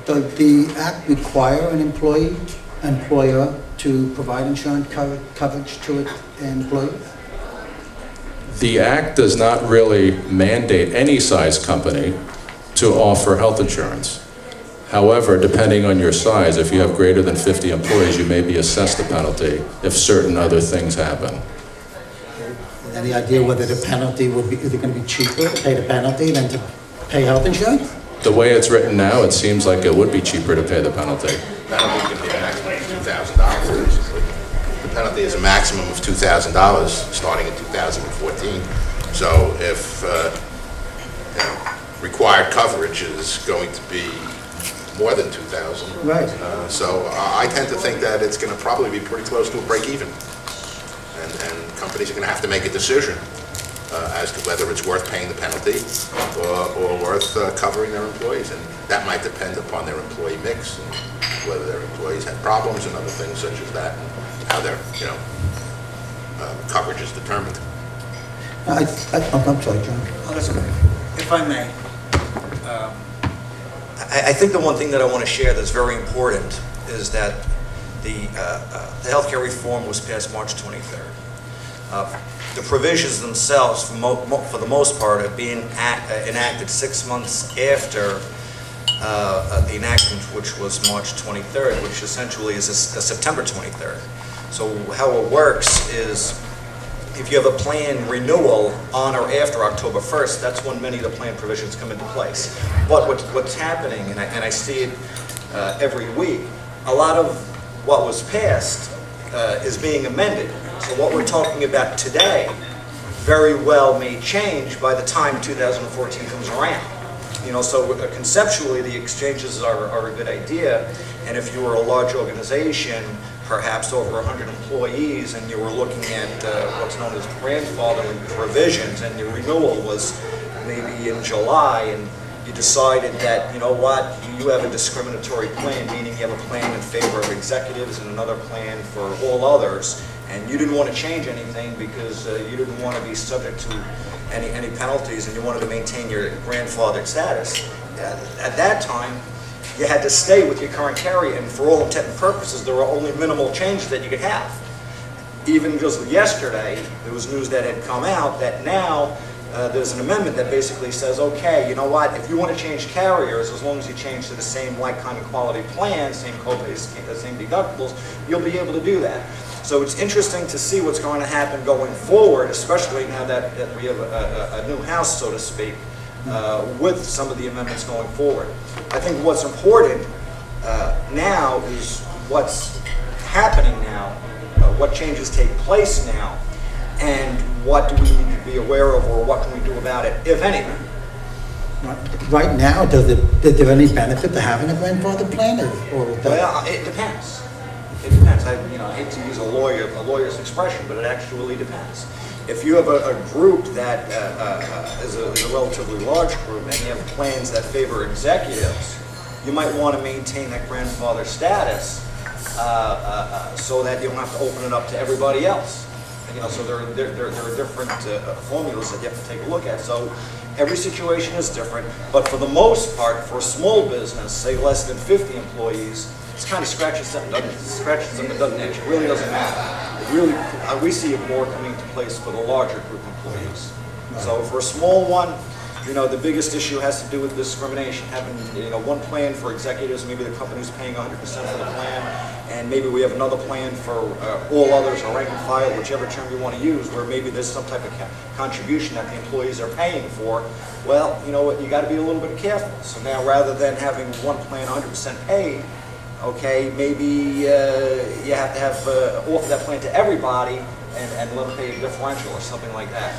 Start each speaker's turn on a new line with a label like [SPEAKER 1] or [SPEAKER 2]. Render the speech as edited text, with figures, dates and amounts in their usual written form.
[SPEAKER 1] Does the Act require an employer to provide insurance coverage to its employees?
[SPEAKER 2] The Act does not really mandate any size company to offer health insurance. However, depending on your size, if you have greater than 50 employees, you may be assessed a penalty if certain other things happen.
[SPEAKER 1] Any idea whether the penalty would be, is it going to be cheaper to pay the penalty than to pay health insurance?
[SPEAKER 2] The way it's written now, it seems like it would be cheaper to pay the penalty.
[SPEAKER 3] The penalty can be a maximum of $2,000, basically. The penalty is a maximum of $2,000 starting in 2014. So if required coverage is going to be more than $2,000,
[SPEAKER 1] right?
[SPEAKER 3] So I tend to think that it's going to probably be pretty close to a break even, and companies are going to have to make a decision as to whether it's worth paying the penalty or worth covering their employees, and that might depend upon their employee mix and whether their employees have problems and other things such as that, and how their coverage is determined.
[SPEAKER 1] I'm sorry, John.
[SPEAKER 4] Oh, that's okay. If I may, I think the one thing that I want to share that's very important is that the healthcare reform was passed March 23rd. The provisions themselves, for the most part, have been enacted 6 months after the enactment, which was March 23rd, which essentially is a September 23rd. So how it works is, if you have a plan renewal on or after October 1st, that's when many of the plan provisions come into place. But what's happening, and I see it every week, a lot of what was passed is being amended. So what we're talking about today very well may change by the time 2014 comes around. So conceptually the exchanges are a good idea, and if you were a large organization, perhaps over 100 employees, and you were looking at what's known as grandfathering provisions, and your renewal was maybe in July, and you decided that, you know what, you have a discriminatory plan, meaning you have a plan in favor of executives and another plan for all others, and you didn't want to change anything because you didn't want to be subject to any penalties, and you wanted to maintain your grandfathered status. At that time, you had to stay with your current carrier, and for all intent and purposes, there were only minimal changes that you could have. Even just yesterday, there was news that had come out that now there's an amendment that basically says, okay, you know what, if you want to change carriers, as long as you change to the same like kind of quality plan, same co-pays, same deductibles, you'll be able to do that. So it's interesting to see what's going to happen going forward, especially now that we have a new house, so to speak, with some of the amendments going forward. I think what's important now is what's happening now, what changes take place now, and what do we need to be aware of, or what can we do about it, if anything.
[SPEAKER 1] Right now, is there any benefit to having a grandfather plan?
[SPEAKER 4] Well, it depends. It depends. I hate to use a lawyer's expression, but it actually depends. If you have a group that is a relatively large group, and you have plans that favor executives, you might want to maintain that grandfather status so that you don't have to open it up to everybody else. So there are different formulas that you have to take a look at. So every situation is different, but for the most part, for a small business, say less than 50 employees, it's kind of scratches something, doesn't itch. It really doesn't matter. It really, we see it more coming into place for the larger group employees. So for a small one, the biggest issue has to do with discrimination. Having one plan for executives, maybe the company's paying 100% for the plan, and maybe we have another plan for all others, or rank and file, whichever term you want to use, where maybe there's some type of contribution that the employees are paying for. Well, you know what, you got to be a little bit careful. So now, rather than having one plan 100% paid, okay, maybe you have to have offer that plan to everybody and let them pay a differential or something like that.